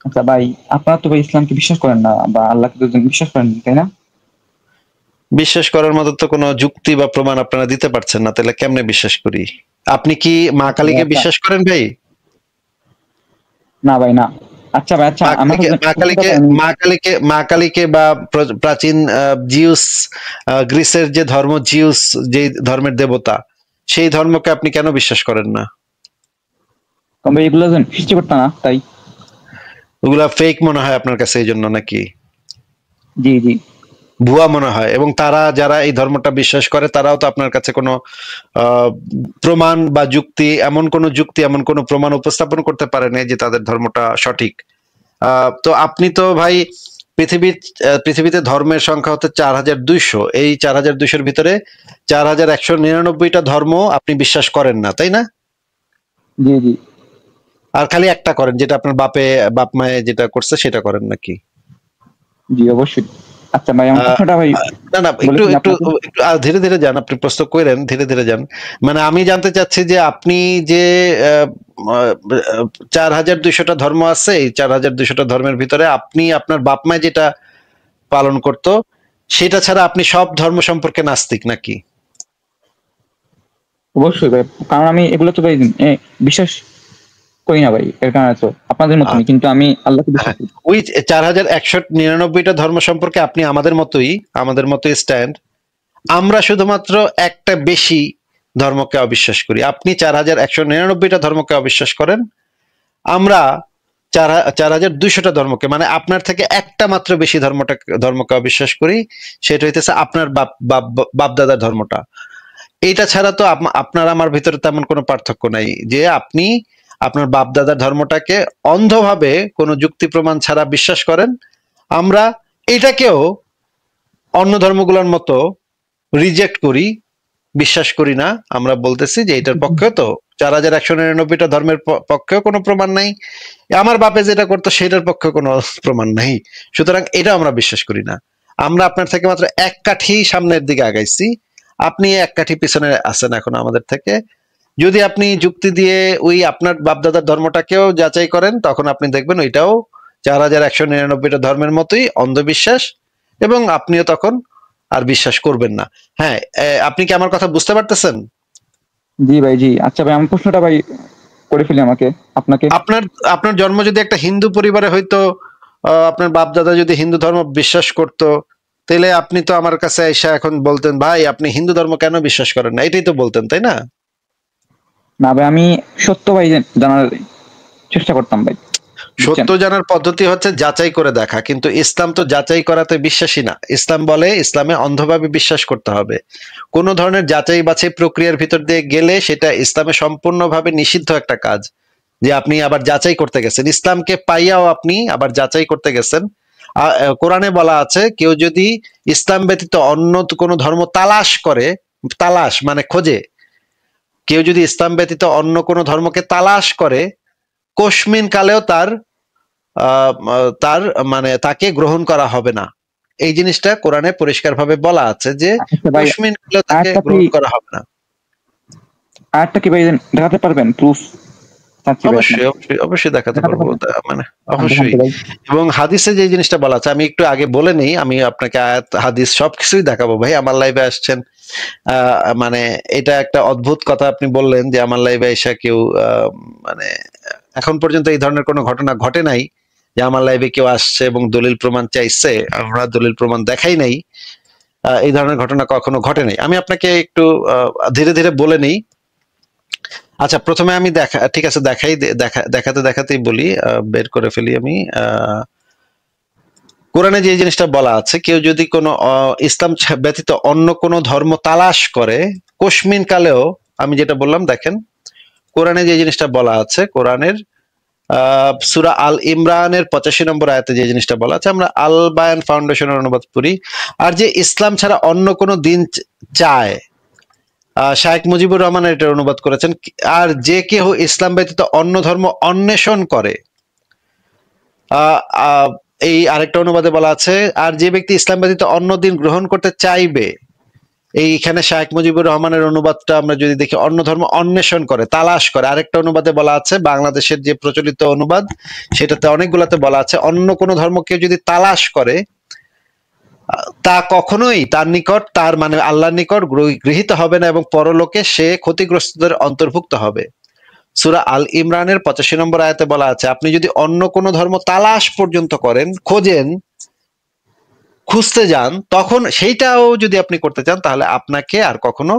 আচ্ছা ভাই, আপনারা তো ভাই ইসলামকে বিশ্বাস করেন না বা আল্লাহকে দুজন বিশ্বাস করেন না, তাই না? বিশ্বাস করার মতো তো কোনো যুক্তি বা প্রমাণ আপনারা দিতে পারছেন না, তাহলে কেমনে বিশ্বাস করি? আপনি কি মা আচ্ছা ভাই, কালীকে আচ্ছা। বিশ্বাস করেন ভাই? না ভাই, না। আচ্ছা ভাই, আচ্ছা, মা আমার কালীকে কাছে মা প্রশ্নটা কালীকে তো আমি। মা কালীকে মা কালীকে বা প্রাচীন জিউস, গ্রিসের যে ধর্ম, জিউস যে ধর্মের দেবতা, সেই ধর্মকে আপনি কেন বিশ্বাস করেন না? কম ভাই, এগুলো যেন সৃষ্টি করতে না, তাই। ওগুলা ফেক মনে হয় আপনার কাছে এই জন্য নাকি? জি, জি। ভুয়া মনে হয়, এবং তারা যারা এই ধর্মটা বিশ্বাস করে তারাও তো আপনার কাছে কোনো আহ, প্রমাণ বা যুক্তি, এমন কোনো প্রমাণ উপস্থাপন করতে পারে না যে তাদের ধর্মটা সঠিক। তো আপনি তো ভাই পৃথিবীর পৃথিবীতে ধর্মের সংখ্যা হচ্ছে 4200, এই 4200-এর ভিতরে 4199টা ধর্ম আপনি বিশ্বাস করেন না, তাই না? জি, জি। আর খালি একটা করেন, যেটা আপনার বাপ মায়ে যেটা করছে সেটা করেন নাকি? জি, অবশ্যই। আচ্ছা ভাই, আমার আহ, প্রশ্নটা ভাই না না, বলে একটু ফেলি একটু আপনাকে। একটু ধীরে ধীরে যান, আপনি প্রশ্ন করেন, ধীরে ধীরে যান। মানে আমি জানতে চাচ্ছি যে আপনি যে আহ, আহ, 4200টা ধর্ম আছে, এই 4200টা ধর্মের ভিতরে আপনি আপনার বাপ মায় যেটা পালন করতো সেটা ছাড়া আপনি সব ধর্ম সম্পর্কে নাস্তিক নাকি? অবশ্যই ভাই, কারণ আমি এগুলো তো ভাই বিশ্বাস করি না ভাই, এর কারণে তো আপনাদের মতনই, কিন্তু আমি আল্লাহকে বিশ্বাস হ্যাঁ, করি। ওই 4199টা ধর্ম সম্পর্কে আপনি আমাদের মতোই স্ট্যান্ড। আমরা শুধুমাত্র একটা বেশি ধর্মকে অবিশ্বাস করি। আপনি 4199টা ধর্মকে অবিশ্বাস করেন, আমরা 4200টা ধর্মকে, মানে আপনার থেকে একটা মাত্র বেশি ধর্মকে অবিশ্বাস করি। সেটা হইতেছে আপনার বাপ দাদার ধর্মটা। এইটা ছাড়া তো আপনার আমার ভিতরে তেমন কোনো পার্থক্য নাই, যে আপনি আপনার বাপ দাদার ধর্মটাকে অন্ধভাবে কোনো যুক্তি প্রমাণ ছাড়া বিশ্বাস করেন। আমরা এটাকেও অন্য ধর্মগুলোর মতো রিজেক্ট করি, বিশ্বাস করি না। আমরা বলতেছি যে এটার পক্ষে তো 4199টা ধর্মের পক্ষেও কোনো প্রমাণ নাই, আমার বাপে যেটা করতো সেটার পক্ষে কোনো প্রমাণ নাই। সুতরাং এটা আমরা বিশ্বাস করি না। আমরা আপনার থেকে মাত্র এক কাঠি সামনের দিকে আগাইছি, আপনি এক কাঠি পিছনে আছেন এখন আমাদের থেকে। যদি আপনি যুক্তি দিয়ে ওই আপনার বাপদাদার ধর্মটাকেও যাচাই করেন, তখন আপনি দেখবেন ওইটাও 4199টা ধর্মের মতোই অন্ধবিশ্বাস, এবং আপনিও তখন আর বিশ্বাস করবেন না। হ্যাঁ, আপনি কি আমার কথা বুঝতে পারতেছেন? জি ভাই, জি। আচ্ছা ভাই, আমার প্রশ্নটা ভাই করে ফেলি আপনাকে। আপনার আপনার জন্ম যদি একটা হিন্দু পরিবারে হইতো, আপনার বাপ দাদা যদি হিন্দু ধর্ম বিশ্বাস করতো, তাহলে আপনি তো আমার কাছে এসে এখন বলতেন, ভাই আপনি হিন্দু ধর্ম কেন বিশ্বাস করেন না, এটাই তো বলতেন, তাই না? না ভাই, আমি সত্য ভাই জানার চেষ্টা করতাম ভাই, বুঝছেন? সত্য জানার পদ্ধতি হচ্ছে যাচাই করে দেখা, কিন্তু ইসলাম তো যাচাই করাতে বিশ্বাসী না। ইসলাম বলে ইসলামে অন্ধভাবে বিশ্বাস করতে হবে। কোন ধরনের যাচাই বাছাই প্রক্রিয়ার ভিতর দিয়ে গেলে সেটা ইসলামে সম্পূর্ণভাবে নিষিদ্ধ একটা কাজ। যে আপনি আবার যাচাই করতে গেছেন, ইসলামকে পাইয়াও আপনি আবার যাচাই করতে গেছেন। কোরআনে বলা আছে, কেউ যদি ইসলাম ব্যতীত অন্য কোনো ধর্ম তালাশ করে, তালাশ মানে খোঁজে, কেউ যদি ইসলাম ব্যতীত অন্য কোনো ধর্মকে তালাশ করে, কোশমিন কালেও তার মানে তাকে গ্রহণ করা হবে না। এই জিনিসটা কোরআনে পরিষ্কারভাবে বলা আছে যে আচ্ছা ভাই, কোশমিন কালেও তাকে আরেকটা কি গ্রহণ করা হবে না। আরেকটা কি ভাই দেখাতে পারবেন? প্রুফ চাচ্ছি ভাই আপনার। অবশ্যই অবশ্যই অবশ্যই দেখাতে দেখাতে পারবো, পারবেন? মানে দেখান, দেখান অবশ্যই। তো ভাই। এবং হাদিসে যে জিনিসটা বলা আছে, আমি একটু আগে বলে নেই, আমি আপনাকে আয়াত হাদিস সবকিছুই দেখাবো ভাই। আমার লাইভে আসছেন, মানে এটা একটা অদ্ভুত কথা আপনি বললেন যে আমার লাইভে এসে কেউ মানে এখন পর্যন্ত এই ধরনের কোনো ঘটনা ঘটে নাই যে আমার লাইভে কেউ আসছে এবং দলিল প্রমাণ চাইছে, আমরা দলিল প্রমাণ দেখাই নাই। এই ধরনের ঘটনা কখনো ঘটে নাই। আমি আপনাকে একটু ধীরে ধীরে বলে নেই। আচ্ছা, প্রথমে আমি ঠিক আছে, দেখাতে দেখাতেই বলি, বের করে ফেলি আমি। কোরআনে যে জিনিসটা বলা আছে, কেউ যদি কোনো ইসলাম ব্যতীত অন্য কোনো ধর্ম তালাশ করে, কোশমিন কালেও, আমি যেটা বললাম দেখেন, কোরআনে যে জিনিসটা বলা আছে, কোরআনের সূরা আল ইমরানের 85 নম্বর আয়াতে যে জিনিসটা বলা আছে, আমরা আল বায়ান ফাউন্ডেশনের অনুবাদ করি। আর যে ইসলাম ছাড়া অন্য কোনো দিন চায়, শায়েখ মুজিবুর রহমান এটার অনুবাদ করেছেন, আর যে কেহ ইসলাম ব্যতীত অন্য ধর্ম অন্বেষণ করে, আহ, আহ, এই আরেকটা অনুবাদে বলা আছে, আর যে ব্যক্তি ইসলাম ব্যতীত অন্য দিন গ্রহণ করতে চাইবে, এইখানে শাইখ মুজিবুর রহমানের অনুবাদটা আমরা যদি দেখি, অন্য ধর্ম অন্বেষণ করে, তালাশ করে। আরেকটা অনুবাদে বলা আছে, বাংলাদেশের যে প্রচলিত অনুবাদ সেটাতে অনেকগুলাতে বলা আছে, অন্য কোনো ধর্মকে যদি তালাশ করে তা কখনোই তার নিকট, তার মানে আল্লাহর নিকট গৃহীত হবে না, এবং পরলোকে সে ক্ষতিগ্রস্তদের অন্তর্ভুক্ত হবে। সূরা আল ইমরানের 85 নম্বর আয়াতে বলা আছে, আপনি যদি অন্য কোনো ধর্ম তালাশ পর্যন্ত করেন, খোঁজেন, খুঁজতে যান, তখন সেইটাও যদি আপনি করতে চান, তাহলে আপনাকে আর কখনো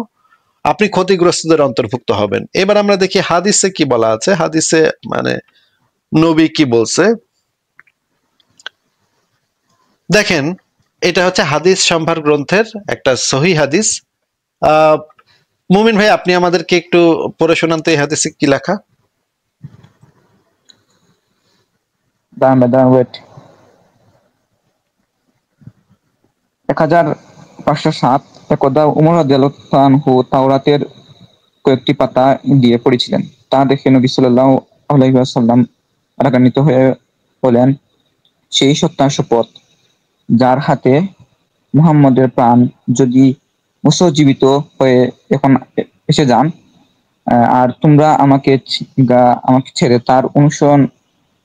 আপনি ক্ষতিগ্রস্তদের অন্তর্ভুক্ত হবেন। এবার আমরা দেখি হাদিসে কি বলা আছে। হাদিসে মানে নবী কি বলছে দেখেন, এটা হচ্ছে হাদিস সম্ভার গ্রন্থের একটা সহি হাদিস। মুমিন ভাই, আপনি আমাদেরকে একটু পড়ে শোনান তো এই হাদিসে কি লেখা। দাঁড়ান ওয়েট। 1507 একদা উমর রাদিয়াল্লাহু আনহু তাওরাতের কয়েকটি পাতা দিয়ে পড়েছিলেন। তা দেখে নবী সাল্লাল্লাহু আলাইহি ওয়াসাল্লাম রাগান্বিত হয়ে বলেন, সেই সত্তার শপথ যার হাতে মুহাম্মদের প্রাণ, যদি মুসা জীবিত হয়ে এখন এসে যান আর তোমরা আমাকে ছেড়ে তার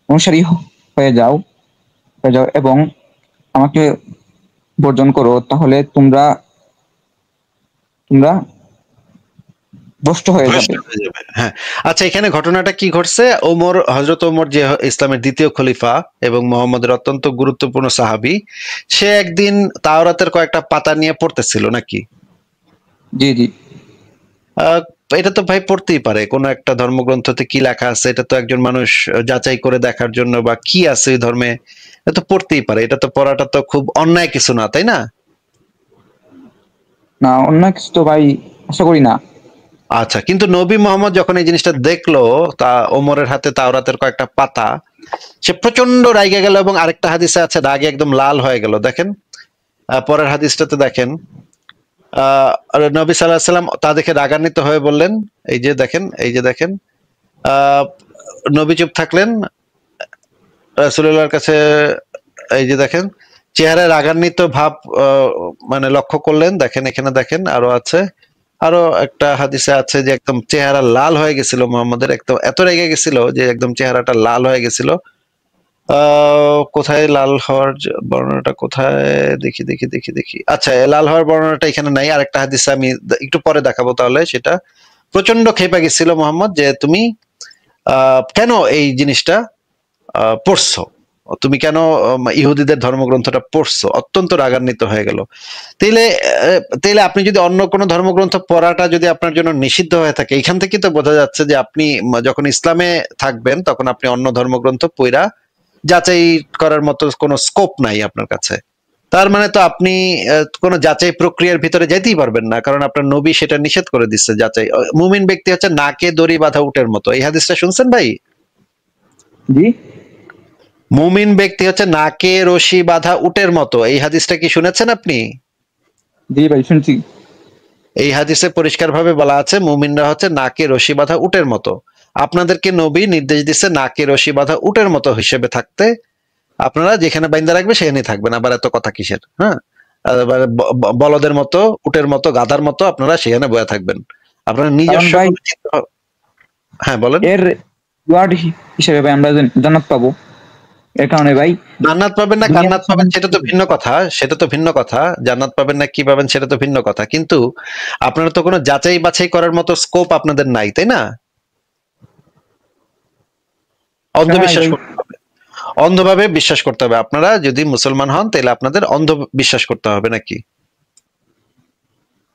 অনুসারী হয়ে যাও এবং আমাকে বর্জন করো, তাহলে তোমরা ভ্রষ্ট হয়ে যাবে। হ্যাঁ, আচ্ছা, এখানে ঘটনাটা কি ঘটছে? হযরত ওমর যে ইসলামের দ্বিতীয় খলিফা এবং মুহাম্মদের অত্যন্ত গুরুত্বপূর্ণ সাহাবী, সে একদিন তাওরাতের কয়েকটা পাতা নিয়ে পড়তেছিল নাকি? জি জি। আহ, এটা তো ভাই পড়তেই পারে, কোন একটা ধর্মগ্রন্থতে কি লেখা আছে এটা তো একজন মানুষ যাচাই করে দেখার জন্য, বা কি আছে ওই ধর্মে, এটা তো পড়তেই পারে। এটা তো পড়াটা তো খুব অন্যায় কিছু না, তাই না? না, অন্য কিছু তো ভাই আশা করি না। আচ্ছা, কিন্তু নবী মোহাম্মদ যখন এই জিনিসটা দেখলো, তা ওমরের হাতে তাওরাতের কয়েকটা পাতা, সে প্রচন্ড রাগে গেল, এবং আরেকটা হাদিসে আছে রাগে একদম লাল হয়ে গেল। দেখেন পরের হাদিসটাতে দেখেন, নবী সাল্লাল্লাহু আলাইহি সাল্লাম তা দেখে রাগান্বিত হয়ে বললেন, এই যে দেখেন, নবী চুপ থাকলেন, রাসূলুল্লাহর কাছে এই যে দেখেন চেহারায় রাগান্বিত ভাব মানে লক্ষ্য করলেন। দেখেন এখানে দেখেন আরো আছে, আরো একটা হাদিসে আছে যে একদম চেহারা লাল হয়ে গেছিল মুহাম্মদের, একদম এত রেগে গেছিল যে একদম চেহারাটা লাল হয়ে গেছিল। কোথায় লাল হওয়ার বর্ণনাটা কোথায়, দেখি। আচ্ছা, লাল হওয়ার বর্ণনাটা এখানে নাই, আরেকটা হাদিসে আমি একটু পরে দেখাবো। তাহলে সেটা প্রচন্ড ক্ষেপে গেছিল মোহাম্মদ যে তুমি কেন এই জিনিসটা পড়ছো, তুমি কেন ইহুদিদের ধর্মগ্রন্থটা পড়ছো, অত্যন্ত রাগান্বিত হয়ে গেল। তাইলে আপনি যদি অন্য কোনো ধর্মগ্রন্থ পড়াটা যদি আপনার জন্য নিষিদ্ধ হয়ে থাকে, এখান থেকে তো বোঝা যাচ্ছে যে আপনি যখন ইসলামে থাকবেন তখন আপনি অন্য ধর্মগ্রন্থ পড়া যাচাই করার মতো কোনো স্কোপ নাই আপনার কাছে। তার মানে তো আপনি কোনো যাচাই প্রক্রিয়ার ভিতরে যেতেই পারবেন না, কারণ আপনার নবী সেটা নিষেধ করে দিচ্ছে। যাচাই, মুমিন ব্যক্তি হচ্ছে নাকে দড়ি বাঁধা উটের মতো। এই হাদিসটা শুনছেন ভাই? জি। মুমিন ব্যক্তি হচ্ছে নাকে রশি বাঁধা উটের মতো। এই হাদিসটা কি শুনেছেন আপনি? জি ভাই, শুনছি। এই হাদিসে পরিষ্কারভাবে বলা আছে মুমিনরা হচ্ছে নাকে রশি বাঁধা উটের মতো। আপনাদেরকে নবী নির্দেশ দিচ্ছে নাকে রশি বাঁধা উটের মতো হিসেবে থাকতে। আপনারা যেখানে বাইন্দা রাখবে সেখানেই থাকবেন, আবার এত কথা কিসের? হ্যাঁ, বলদের মতো, উটের মতো, গাধার মতো আপনারা সেখানে বয়ে থাকবেন। আপনারা নিজস্ব ভাই হ্যাঁ বলেন। এর ওয়ার্ড হিসেবে ভাই আমরা জান্নাত পাবো, এর কারণে ভাই জান্নাত পাবেন না জান্নাত পাবেন সেটা তো ভিন্ন কথা, জান্নাত পাবেন না কি পাবেন সেটা তো ভিন্ন কথা, কিন্তু আপনারা তো কোনো যাচাই বাছাই করার মতো স্কোপ আপনাদের নাই, তাই না? অন্ধবিশ্বাস করতে হবে, অন্ধভাবে বিশ্বাস করতে হবে। আপনারা যদি মুসলমান হন তাহলে আপনাদের অন্ধ বিশ্বাস করতে হবে নাকি?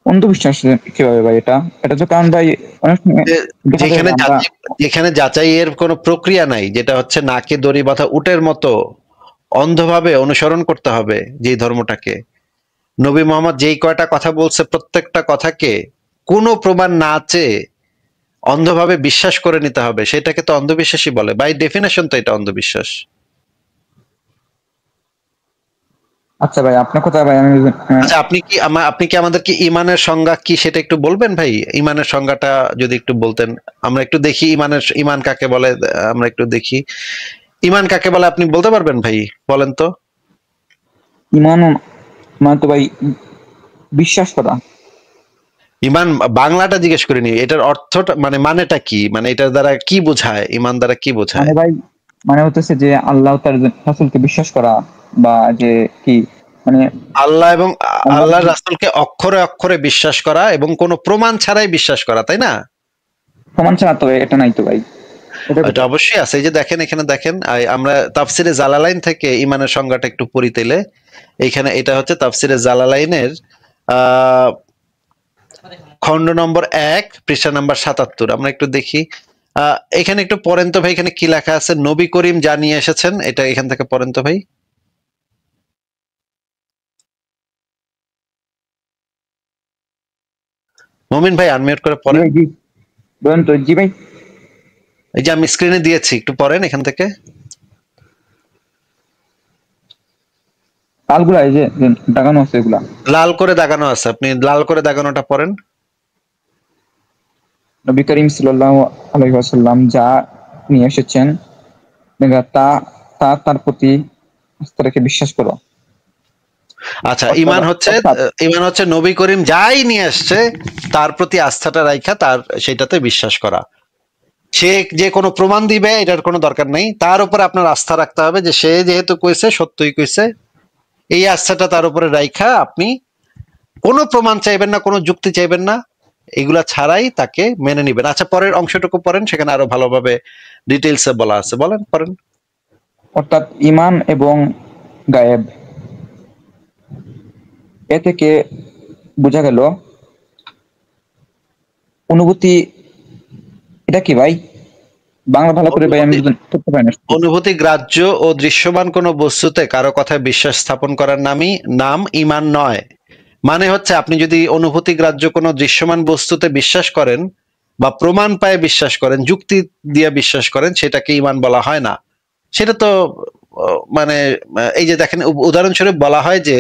অন্ধবিশ্বাস কিভাবে ভাই? এটা তো কারণ ভাই অনেক যেখানে যাচাইয়ের কোনো প্রক্রিয়া নাই, যেটা হচ্ছে নাকে দড়ি বাঁধা উটের মতো অন্ধভাবে অনুসরণ করতে হবে যেই ধর্মটাকে। নবী মোহাম্মদ যেই কয়টা কথা বলছে প্রত্যেকটা কথাকে কোনো প্রমাণ না চেয়ে অন্ধভাবে বিশ্বাস করে নিতে হবে, সেটাকে তো অন্ধবিশ্বাসই বলে। বাই ডেফিনেশন তো এটা অন্ধবিশ্বাস। আচ্ছা ভাই, আপনার কথা ভাই আমি আচ্ছা, আপনি কি আমাদেরকে ইমানের সংজ্ঞা কি সেটা একটু বলবেন ভাই? ইমানের সংজ্ঞাটা যদি একটু বলতেন, আমরা একটু দেখি ইমান কাকে বলে, আমরা একটু দেখি ইমান কাকে বলে। আপনি বলতে পারবেন ভাই? বলেন তো। ইমান মানে তো ভাই বিশ্বাস করা। ইমান বাংলাটা জিজ্ঞেস করিনি, এটার অর্থটা মানে মানেটা কি, মানে এটার দ্বারা কি বোঝায়, ইমান দ্বারা কি বোঝায়? মানে ভাই, মানে হতেছে যে আল্লাহ তার রাসূলকে বিশ্বাস করা, বা যে কি মানে আল্লাহ এবং আল্লাহ আল্লাহর রাসূলকে অক্ষরে অক্ষরে বিশ্বাস করা এবং কোনো প্রমাণ ছাড়াই বিশ্বাস করা, তাই না? প্রমাণ ছাড়া তো এটা নাই তো ভাই, এটা এটা অবশ্যই আছে। এই যে দেখেন, এখানে দেখেন, আমরা তাফসিরে জালালাইন থেকে ইমানের সংজ্ঞাটা একটু পড়ি তাইলে। এইখানে এটা হচ্ছে তাফসিরে জালালাইনের আহ খণ্ড নম্বর 1 পৃষ্ঠা নাম্বার 77, আমরা একটু দেখি। এখানে একটু পড়েন তো ভাই, এখানে কি লেখা আছে? নবী করিম জানিয়ে এসেছেন, এটা এখান থেকে পড়েন তো ভাই। মুমিন ভাই আনমিউট করে জি পড়েন। ভাই, জি বলেন তো। জি ভাই, এই যে আমি স্ক্রিনে দিয়েছি, একটু পড়েন এখান থেকে। কালগুলা এই যে যে দাগানো আছে এগুলা। লাল করে দাগানো আছে, আপনি লাল করে দাগানোটা পড়েন। নবী করিম সাল্লাল্লাহু আলাইহি ওয়াসাল্লাম যা নিয়ে এসেছেন তা তা তার প্রতি আস্থা রেখে বিশ্বাস করো। আচ্ছা, অর্থাৎ অর্থাৎ ইমান হচ্ছে নবী করিম যাই নিয়ে আসছে তার প্রতি আস্থাটা রাখা, তার সেটাতে বিশ্বাস করা। সে যে কোনো প্রমাণ দিবে এটার কোনো দরকার নেই, তার উপরে আপনার আস্থা রাখতে হবে যে সে যেহেতু কইছে সত্যই কইছে, এই আস্থাটা তার উপরে রাখা আপনি কোনো প্রমাণ চাইবেন না, কোনো যুক্তি চাইবেন না, এগুলা ছাড়াই তাকে মেনে নিবেন। আচ্ছা, পরের অংশটুকু পড়েন, সেখানে আরো ভালোভাবে ডিটেইলসে বলা আছে, বলেন পড়েন। অর্থাৎ ঈমান এবং গায়েব, এ থেকে বোঝা গেল অনুভূতি। এটা কি ভাই, বাংলা ভালো করে ভাই আমি অনুভূতি করতে পারি না। অনুভূতি গ্রাহ্য ও দৃশ্যমান কোনো বস্তুতে কারো কথায় বিশ্বাস স্থাপন করার নাম ঈমান নয়। মানে হচ্ছে, আপনি যদি অনুভূতি গ্রাহ্য কোনো দৃশ্যমান বস্তুতে বিশ্বাস করেন বা প্রমাণ পায়ে বিশ্বাস করেন, যুক্তি দিয়ে বিশ্বাস করেন, সেটাকে ঈমান বলা হয় না। সেটা তো মানে এই যে দেখেন, উদাহরণস্বরূপ বলা হয় যে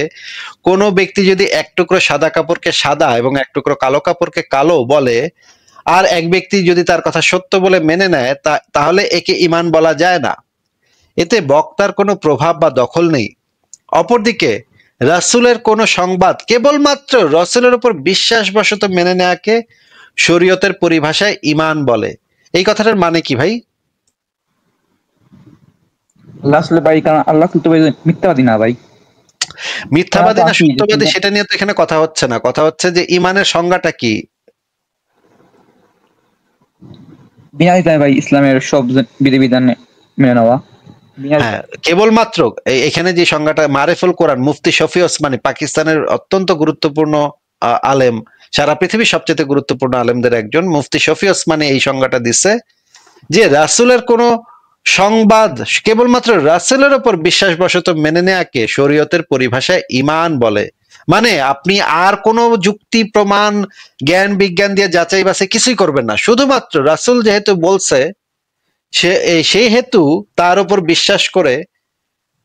কোনো ব্যক্তি যদি এক টুকরো সাদা কাপড়কে সাদা এবং এক টুকরো কালো কাপড়কে কালো বলে, আর এক ব্যক্তি যদি তার কথা সত্য বলে মেনে নেয়, তাহলে একে ঈমান বলা যায় না। এতে বক্তার কোনো প্রভাব বা দখল নেই। অপরদিকে রাসূলের কোনো সংবাদ কেবলমাত্র রাসূলের উপর বিশ্বাসবশত মেনে নেওয়াকে শরীয়তের পরিভাষায় ঈমান বলে। এই কথাটার মানে কি ভাই? আসলে ভাই, কারণ আল্লাহ তো ভাই মিথ্যাবাদী না ভাই। তারা তো মিথ্যাবাদী না আসি যে সত্যবাদী সেটা নিয়ে তো এখানে কথা হচ্ছে না, কথা হচ্ছে যে ঈমানের সংজ্ঞাটা কি। বিনা দ্বিধায় ভাই ইসলামের সব বিধিবিধান মেনে নেওয়া। বিনা হ্যাঁ, কেবলমাত্র এখানে যে সংজ্ঞাটা, মারেফুল কোরআন, মুফতি শফি ওসমানী, পাকিস্তানের অত্যন্ত গুরুত্বপূর্ণ আলেম, সারা পৃথিবীর সবচেয়ে গুরুত্বপূর্ণ আলেমদের একজন মুফতি শফি ওসমানী এই সংজ্ঞাটা দিচ্ছে যে রাসূলের কোন সংবাদ কেবলমাত্র রাসূলের উপর বিশ্বাসবশত মেনে নেয়াকে শরীয়তের পরিভাষায় ঈমান বলে। মানে আপনি আর কোনো যুক্তি প্রমাণ জ্ঞান বিজ্ঞান দিয়ে যাচাই বাছাই কিছুই করবেন না, শুধুমাত্র রাসূল যেহেতু বলছে সেই হেতু তার উপর বিশ্বাস করে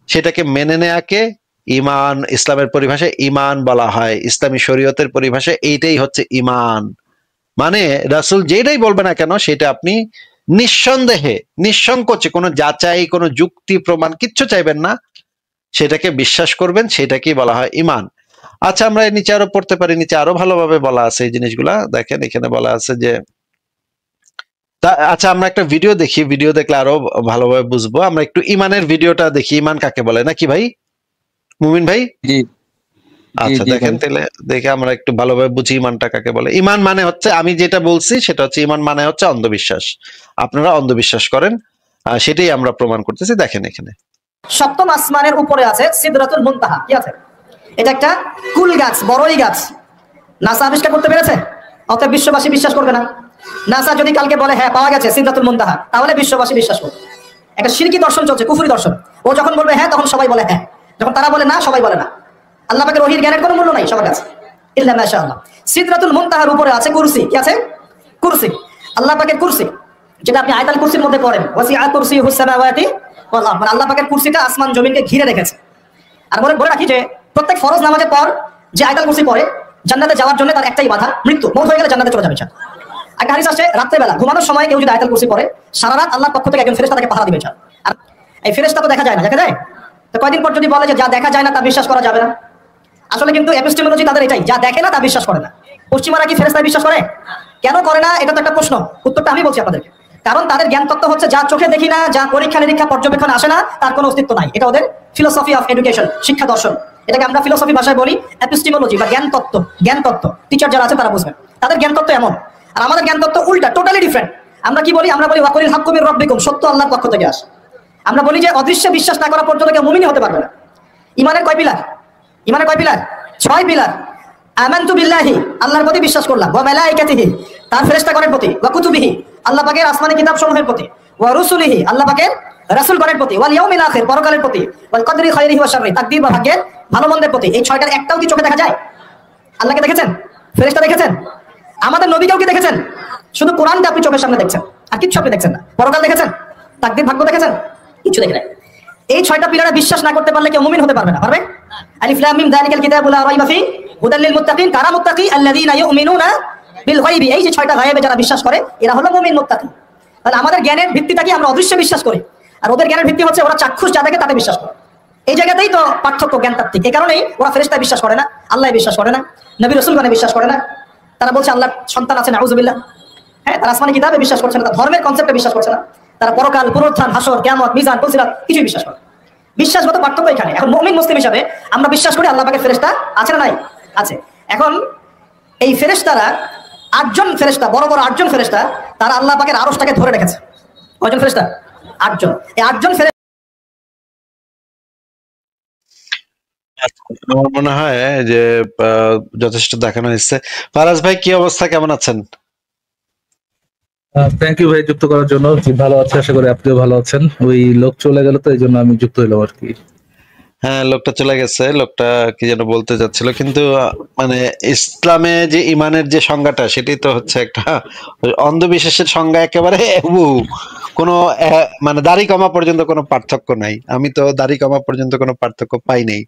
সেটাকে মেনে নেয়াকে ঈমান, ইসলামের পরিভাষায় ঈমান বলা হয়। ইসলামী শরীয়তের পরিভাষায় এইটাই হচ্ছে ঈমান। মানে রাসূল যেটাই বলবে না কেন সেটা আপনি নিঃসন্দেহে নিঃসংকোচে, কোনো যাচাই কোনো যুক্তি প্রমাণ কিচ্ছু চাইবেন না, সেটাকে বিশ্বাস করবেন, সেটাকেই বলা হয় ঈমান। আচ্ছা, আমরা নিচে আরো পড়তে পারি, নিচে আরো ভালোভাবে বলা আছে এই জিনিসগুলা। দেখেন এখানে বলা আছে যে আচ্ছা, আমরা একটা ভিডিও দেখি, ভিডিও দেখলে আরো ভালোভাবে বুঝবো। আমরা একটু ঈমানের ভিডিওটা দেখি, ঈমান কাকে বলে, নাকি ভাই মুমিন ভাই? জি জি আচ্ছা জি দেখেন, ভাই। তাহলে দেখে আমরা একটু ভালোভাবে বুঝি ঈমানটা কাকে বলে। ঈমান মানে হচ্ছে, আমি যেটা বলছি সেটা হচ্ছে, ঈমান মানে হচ্ছে অন্ধবিশ্বাস। আপনারা অন্ধবিশ্বাস করেন, সেটাই আমরা প্রমাণ করতেছি। দেখেন এখানে সপ্তম আসমানের উপরে আছে সিদরাতুল মুনতাহা। কি আছে? এটা একটা কুল গাছ, বড়ই গাছ। নাসা আবিষ্কার করতে পেরেছে, অতএব বিশ্ববাসী বিশ্বাস করবে না। নাসা যদি কালকে বলে হ্যাঁ পাওয়া গেছে সিদরাতুল মুনতাহা, তাহলে বিশ্ববাসী বিশ্বাস করবে। একটা শিরকি দর্শন চলছে, কুফরি দর্শন। ও যখন বলবে হ্যাঁ তখন সবাই বলে হ্যাঁ, যখন তারা বলে না সবাই বলে না। আল্লাহ পাকের ওহীর জ্ঞানের কোনো মূল্য নাই সবার কাছে, ইল্লা মাশাআল্লাহ। সিদরাতুল মুনতাহার উপরে আছে কুরসি। কি আছে? কুরসি, আল্লাহ পাকের কুরসি, যেটা আপনি আয়াতুল কুরসির মধ্যে পড়েন, ওয়াসিআ কুরসিয়ুহুস সামাওয়াতি ওয়াল আরদ। মানে আল্লাহ পাকের কুরসিটা আসমান জমিনকে ঘিরে রেখেছে। আর বলে রাখি যে প্রত্যেক ফরজ নামাজের পর যে আয়াতুল কুরসি পড়ে, জান্নাতে যাওয়ার জন্য তার একটাই বাধা, মৃত্যু। মওত হয়ে গেলে জান্নাতে চলে যাবে। একটা হাদিস আসছে, রাত্রেবেলা ঘুমানোর সময় কেউ যদি আয়াতুল কুরসি পড়ে, সারা রাত আল্লাহর পক্ষ থেকে একজন ফেরেশতা তাকে পাহারা দিবে। আর এই ফেরেশতা তো দেখা যায় না, দেখা যায়? তো কয়দিন পর যদি বলে যে যা দেখা যায় না তা বিশ্বাস করা যাবে না, আসলে কিন্তু এপিস্টেমোলজি তাদের এটাই, যা দেখে না তা বিশ্বাস করে না। পশ্চিমারা কি ফেরেশতায় বিশ্বাস করে? কেন করে না? এটা তো একটা প্রশ্ন, উত্তরটা আমি বলছি আপনাদেরকে। কারণ তাদের জ্ঞান তত্ত্ব হচ্ছে যা চোখে দেখি না, যা পরীক্ষা নিরীক্ষা পর্যবেক্ষণ আসে না, তার কোনো অস্তিত্ব নাই। এটা ওদের ফিলোসফি অফ এডুকেশন, শিক্ষা দর্শন। এটাকে আমরা ফিলোসফি ভাষায় বলি এপিস্টিমোলজি বা জ্ঞান তত্ত্ব। জ্ঞান তত্ত্ব টিচার যারা আছে তারা বুঝবেন, তাদের জ্ঞান তত্ত্ব এমন। আর আমাদের জ্ঞান তত্ত্ব উল্টা, টোটালি ডিফারেন্ট। আমরা কি বলি? আমরা বলি ওয়াকুলিল হাক্কু মির রাব্বিকুম, সত্য আল্লাহর পক্ষ থেকে আসে। আমরা বলি যে অদৃশ্যে বিশ্বাস না করা পর্যন্ত কেউ মুমিনই হতে পারবে না। ইমানের কয় পিলার? ইমানের কয় পিলার? 6 পিলার। আমানতু বিল্লাহি, আল্লাহর প্রতি বিশ্বাস করলাম, ওয়া মালাইকাতিহি, তার ফেরেশতাগণের প্রতি, ওয়া কুতুবিহি, আল্লাহ পাকের আসমানি কিতাব সমূহের প্রতি, ওয়া রুসুলিহি, আল্লাহ পাকের রাসূলগণের প্রতি, ওয়াল ইয়াউমিল আখির, পরকালের প্রতি, ওয়াল কদরি খাইরিহি ওয়া শাররি, তাকদীর বা ভাগ্যের ভালো মন্দের প্রতি। এই 6টার একটাও কি চোখে দেখা যায়? আল্লাহকে দেখেছেন? ফেরেশতা দেখেছেন? আমাদের নবীকেও কি দেখেছেন? শুধু কোরআনটা আপনি চোখের সামনে দেখছেন, আর কিচ্ছু আপনি দেখছেন না। পরকাল দেখেছেন? তাকদীর, ভাগ্য দেখেছেন? কিছু দেখেন নাই। এই 6টা পিলারে বিশ্বাস না করতে পারলে কেউ মুমিন হতে পারবে না। পারবে? আলিফ লাম মিম যালিকাল কিতাবু লা রাইবা ফি হুদাল লিল মুত্তাকিন, কারা মুত্তাকি? আল্লাযীনা ইউমিনুনা বিল গায়বি। এই যে 6টা গায়েবে যারা বিশ্বাস করে এরা হলো মুমিন, মুত্তাকি। তাহলে আমাদের জ্ঞানের ভিত্তিটা কি? আমরা অদৃশ্যে বিশ্বাস করি, আর ওদের জ্ঞানের ভিত্তি হচ্ছে ওরা চাক্ষুষ যা দেখে তাতে বিশ্বাস করে। এই জায়গাতেই তো পার্থক্য জ্ঞান তাত্ত্বিক। এই কারণেই ওরা ফেরেশতায় বিশ্বাস করে না, আল্লাহ বিশ্বাস করে না, নবী রাসূলগণে বিশ্বাস করে না। তারা বলছে আল্লাহর সন্তান আছে, নাউযুবিল্লাহ। হ্যাঁ, তারা আসমানি কিতাবে বিশ্বাস করছে না, তারা ধর্মের কনসেপ্টে বিশ্বাস করছে না, তারা পরকাল, পুনরুত্থান, হাসর, কিয়ামত, মিজান, ফুলসিরাত কিছুই বিশ্বাস করে। বিশ্বাসগত পার্থক্য এখানে। এখন মুমিন মুসলিম হিসাবে আমরা বিশ্বাস করি আল্লাহ পাকের ফেরেশতা আছে না নাই? আছে। এখন এই ফেরেশতারা 8জন ফেরেশতা, বড় বড় 8জন ফেরেশতা, তারা আল্লাহ পাকের আরশটাকে ধরে রেখেছে। কয়জন ফেরেশতা? 8জন। এই 8জন ফেরেশতা আমার মনে হয় যে যথেষ্ট দেখানো হয়েছে। ফারাজ ভাই কি অবস্থা, কেমন আছেন? থ্যাংক ইউ ভাই যুক্ত করার জন্য। জি, ভালো আছে, আশা করি আপনিও ভালো আছেন। ওই লোক চলে গেল তো এই জন্য আমি যুক্ত হইলাম আর কি। হ্যাঁ, লোকটা চলে গেছে, লোকটা কি যেন বলতে যাচ্ছিল, কিন্তু মানে ইসলামে যে ইমানের যে সংজ্ঞাটা সেটাই তো হচ্ছে একটা অন্ধবিশ্বাসের সংজ্ঞা একেবারে কোনো মানে দাড়ি কমা পর্যন্ত কোনো পার্থক্য নাই। আমি তো দাড়ি কমা পর্যন্ত কোনো পার্থক্য পাই নাই।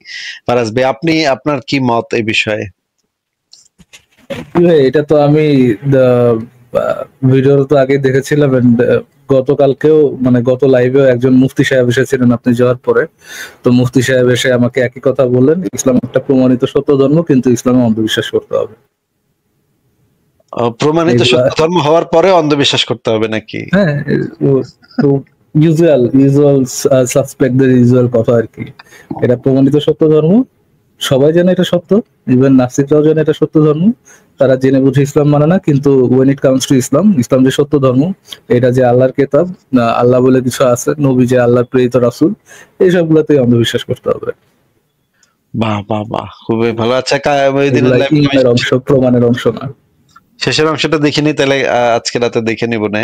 ফারাজ ভাই, আপনি আপনার কি মত এই বিষয়ে? ভাই, এটা তো আমি ভিডিও তো আগে দেখেছিলাম, and, গতকালকেও মানে গত লাইভেও একজন মুফতি সাহেব এসেছিলেন আপনি যাওয়ার পরে। তো মুফতি সাহেব এসে আমাকে একই কথা বললেন, ইসলাম একটা প্রমাণিত সত্য ধর্ম, কিন্তু ইসলামে অন্ধবিশ্বাস করতে হবে। প্রমাণিত সত্য ধর্ম হওয়ার পরে অন্ধবিশ্বাস করতে হবে নাকি? হ্যাঁ, ইউজুয়াল সাসপেক্টদের ইউজুয়াল কথা আর কি। এটা প্রমাণিত সত্য ধর্ম, সবাই জানে এটা সত্য, ইভেন নাস্তিকরাও জানে এটা সত্য ধর্ম। তারা জেনে বুঝে ইসলাম মানে না, কিন্তু when it comes to Islam, ইসলাম যে সত্য ধর্ম, এটা যে আল্লাহর কিতাব, আল্লাহ বলে কিছু আছে, নবী যে আল্লাহর প্রেরিত রাসূল, এইসব গুলাতেই অন্ধবিশ্বাস করতে হবে। বাহ বাহ বাহ, খুবই ভালো। আচ্ছা, ইমানের অংশ, প্রমাণের অংশ না। শেষের অংশটা দেখিনি, তাহলে আজকে রাতে দেখে নিব না।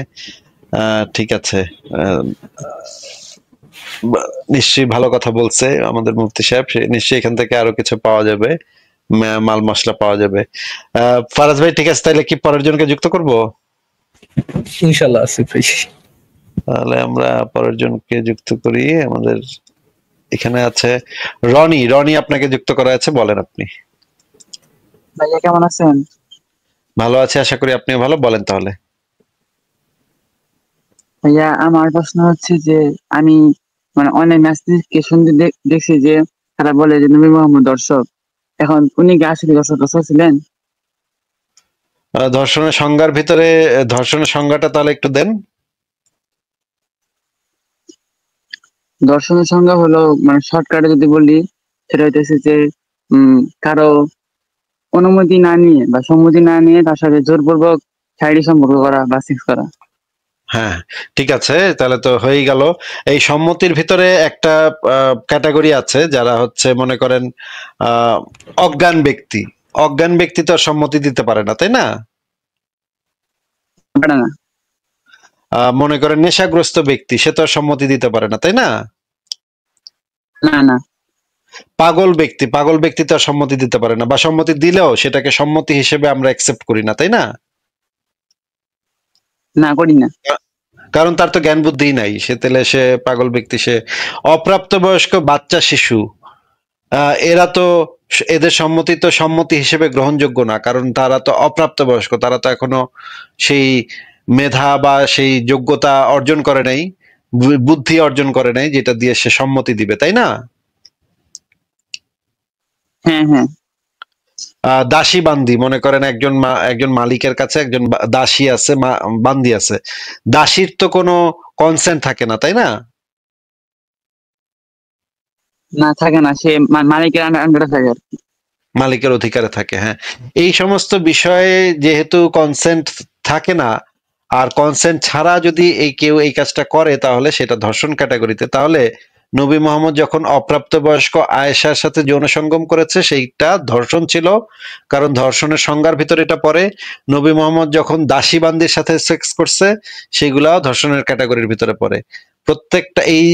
ঠিক আছে, নিশ্চয়ই ভালো কথা বলছে আমাদের মুফতি সাহেব, নিশ্চয়ই এখান থেকে আরো কিছু পাওয়া যাবে, মাল মশলা পাওয়া যাবে। ফারাজ ভাই, ঠিক আছে, তাহলে কি পরের জনকে যুক্ত করব? ইনশাআল্লাহ আসিফ ভাই। তাহলে আমরা পরের জনকে যুক্ত করি। আমাদের এখানে আছে রনি। রনি, আপনাকে যুক্ত করা আছে, বলেন আপনি। ভাইয়া কেমন আছেন? ভালো আছে, আশা করি আপনিও ভালো। বলেন তাহলে। ভাইয়া, আমার প্রশ্ন হচ্ছে যে আমি মানে অনেক নাস্তিককে শুনতে দেখছি যে তারা বলে যে নবী মুহাম্মদ দর্শক। এখন উনি কি আসলে দর্শক ছিলেন? ধর্ষণের সংজ্ঞার ভিতরে ধর্ষণের সংজ্ঞাটা তাহলে একটু দেন। দর্শনের সংজ্ঞা হলো, মানে শর্টকাটে যদি বলি, সেটা হইতেছে যে কারো অনুমতি না নিয়ে বা সম্মতি না নিয়ে তার সাথে জোরপূর্বক শারীরিক সম্পর্ক করা বা সেক্স করা। হ্যাঁ, ঠিক আছে, তাহলে তো হয়ে গেল। এই সম্মতির ভিতরে একটা ক্যাটাগরি আছে, যারা হচ্ছে মনে করেন অজ্ঞান ব্যক্তি। অজ্ঞান ব্যক্তি তো আর সম্মতি দিতে পারে না, তাই না? পারে না। মনে করেন নেশাগ্রস্ত ব্যক্তি, সে তো আর সম্মতি দিতে পারে না, তাই না? না না। পাগল ব্যক্তি তো আর সম্মতি দিতে পারে না, বা সম্মতি দিলেও সেটাকে সম্মতি হিসেবে আমরা অ্যাকসেপ্ট করি না, তাই না? না, করি না। কারণ তার তো জ্ঞান বুদ্ধি নাই, সে পাগল ব্যক্তি, সে অপ্রাপ্তবয়স্ক বাচ্চা শিশু। এরা তো, এদের সম্মতি তো সম্মতি হিসেবে গ্রহণযোগ্য না, কারণ তারা তো অপ্রাপ্তবয়স্ক, তারা তো এখনো সেই মেধা বা সেই যোগ্যতা অর্জন করে নাই, বুদ্ধি অর্জন করে নাই, যেটা দিয়ে সে সম্মতি দিবে, তাই না? হ্যাঁ হ্যাঁ। দাসী বান্দি, মনে করেন একজন মালিকের কাছে একজন দাসী আছে, বান্দি আছে, দাসীর তো কোনো কনসেন্ট থাকে না, তাই না? না, থাকে না, সে মালিকের আন্ডারে থাকে আর কি। মালিকের অধিকারে থাকে, হ্যাঁ। এই সমস্ত বিষয়ে যেহেতু কনসেন্ট থাকে না, আর কনসেন্ট ছাড়া যদি কেউ এই কাজটা করে তাহলে সেটা ধর্ষণ ক্যাটাগরিতে। তাহলে নবী মোহাম্মদ যখন অপ্রাপ্তবয়স্ক আয়েশার সাথে যৌন সঙ্গম করেছে সেইটা ধর্ষণ ছিল, কারণ ধর্ষণের সংজ্ঞার ভিতরে এটা পড়ে। নবী মোহাম্মদ যখন দাসী বান্দির সাথে সেক্স করছে সেগুলাও ধর্ষণের ক্যাটাগরির ভিতরে পড়ে। প্রত্যেকটা এই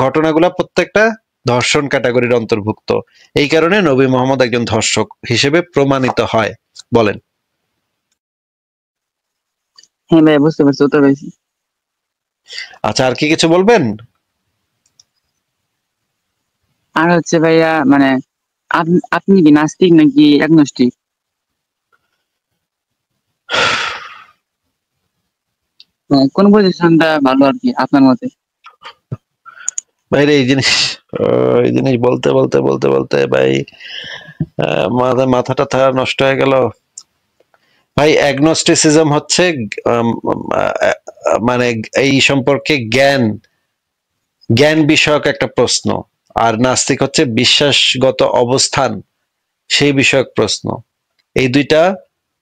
ঘটনাগুলা প্রত্যেকটা ধর্ষণ ক্যাটাগরির অন্তর্ভুক্ত। এই কারণে নবী মোহাম্মদ একজন ধর্ষক হিসেবে প্রমাণিত হয়। বলেন। হ্যাঁ ভাই, বুঝতে পারছি, উত্তর পেয়েছি। আচ্ছা, আর কি কিছু বলবেন? আর হচ্ছে ভাইয়া, মানে আপনি কি নাস্তিক নাকি অ্যাগনস্টিক? কোন পজিশনটা ভালো আর কি আপনার মতে? ভাইরে এই জিনিস বলতে বলতে বলতে বলতে ভাই মাথাটা নষ্ট হয়ে গেল। ভাই, অ্যাগনোস্টিসিজম হচ্ছে মানে এই সম্পর্কে জ্ঞান বিষয়ক একটা প্রশ্ন, আর নাস্তিক হচ্ছে বিশ্বাসগত অবস্থান সেই বিষয়ক প্রশ্ন। এই দুইটা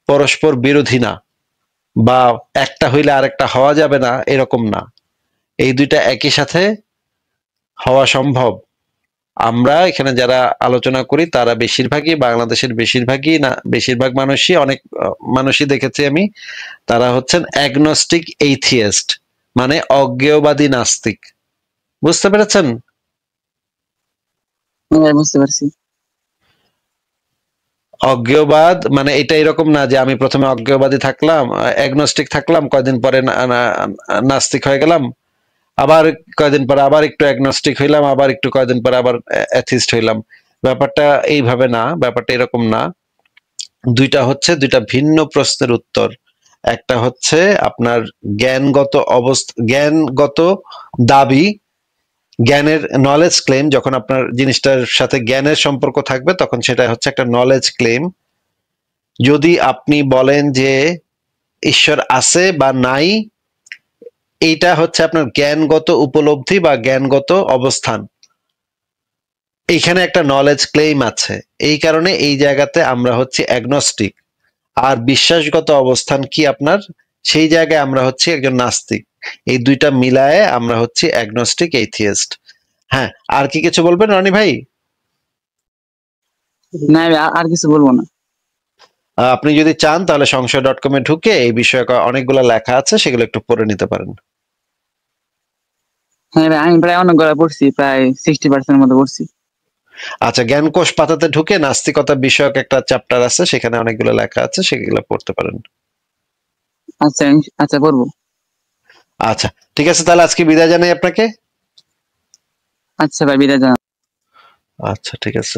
পরস্পর বিরোধী না, বা একটা হইলে আরেকটা হওয়া যাবে না এরকম না, এই দুইটা একই সাথে হওয়া সম্ভব। আমরা এখানে যারা আলোচনা করি তারা বেশিরভাগই বাংলাদেশের বেশিরভাগ মানুষই, অনেক মানুষই দেখেছি আমি, তারা হচ্ছেন অ্যাগনস্টিক এইথিয়েস্ট, মানে অজ্ঞেয়বাদী নাস্তিক। বুঝতে পেরেছেন? হ্যাঁ, বুঝতে পারছি। অজ্ঞেয়বাদ মানে এটা এরকম না যে আমি প্রথমে অজ্ঞেয়বাদী থাকলাম, অ্যাগনস্টিক থাকলাম, কয়দিন পরে নাস্তিক হয়ে গেলাম, আবার কয়দিন পরে আবার একটু অ্যাগনস্টিক হইলাম, আবার একটু কয়দিন পরে আবার অ্যাথিস্ট হইলাম। ব্যাপারটা এইভাবে না, ব্যাপারটা এরকম না। দুইটা ভিন্ন প্রশ্নের উত্তর। একটা হচ্ছে আপনার জ্ঞানগত দাবি, জ্ঞানের নলেজ ক্লেম। যখন আপনার জিনিসটার সাথে জ্ঞানের সম্পর্ক থাকবে তখন সেটা হচ্ছে একটা নলেজ ক্লেম। যদি আপনি বলেন যে ঈশ্বর আছে বা নাই, এইটা হচ্ছে আপনার জ্ঞানগত উপলব্ধি বা জ্ঞানগত অবস্থান। এইখানে একটা নলেজ ক্লেম আছে, এই কারণে এই জায়গাতে আমরা হচ্ছে অ্যাগনস্টিক। আর বিশ্বাসগত অবস্থান কি আপনার, সেই জায়গায় আমরা হচ্ছে একজন নাস্তিক। এই দুইটা মিলায়ে আমরা হচ্ছে অ্যাগনস্টিক এথিয়েস্ট। হ্যাঁ, আর কি কিছু বলবেন রনি ভাই? না, আর কিছু বলবো না। আপনি যদি চান তাহলে সংশয়.com এ ঢুকে এই বিষয়ে অনেকগুলো লেখা আছে, সেগুলো একটু পড়ে নিতে পারেন। হ্যাঁ ভাই, আমি প্রায় অনেক গলা পড়ছি, প্রায় 60% মতো পড়ছি। আচ্ছা, জ্ঞানকোষ পাতাতে ঢুকে নাস্তিকতা বিষয়ক একটা চ্যাপ্টার আছে, সেখানে অনেকগুলো লেখা আছে, সেগুলো পড়তে পারেন। আচ্ছা আচ্ছা, পড়বো। আচ্ছা, ঠিক আছে, তাহলে আজকে বিদায় জানাই আপনাকে। আচ্ছা ভাই, বিদায় জানাই। আচ্ছা, ঠিক আছে।